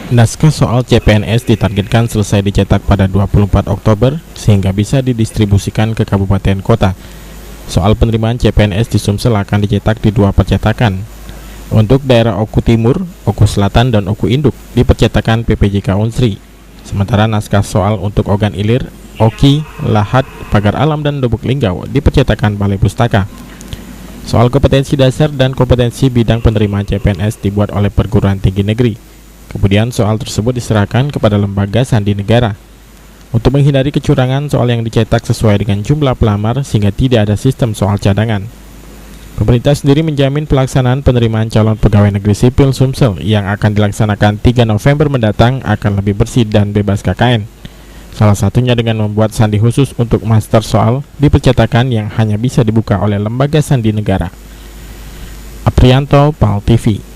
Naskah soal CPNS ditargetkan selesai dicetak pada 24 Oktober sehingga bisa didistribusikan ke kabupaten kota. Soal penerimaan CPNS di Sumsel akan dicetak di 2 percetakan. Untuk daerah Oku Timur, Oku Selatan, dan Oku Induk di percetakan PPJK Unsri. Sementara naskah soal untuk Ogan Ilir, Oki, Lahat, Pagar Alam, dan Lubuk Linggau di percetakan Balai Pustaka. Soal kompetensi dasar dan kompetensi bidang penerimaan CPNS dibuat oleh perguruan tinggi negeri. Kemudian soal tersebut diserahkan kepada lembaga sandi negara. Untuk menghindari kecurangan, soal yang dicetak sesuai dengan jumlah pelamar sehingga tidak ada sistem soal cadangan. Pemerintah sendiri menjamin pelaksanaan penerimaan calon pegawai negeri sipil Sumsel yang akan dilaksanakan 3 November mendatang akan lebih bersih dan bebas KKN. Salah satunya dengan membuat sandi khusus untuk master soal di percetakan yang hanya bisa dibuka oleh lembaga sandi negara. Aprianto, PAL TV.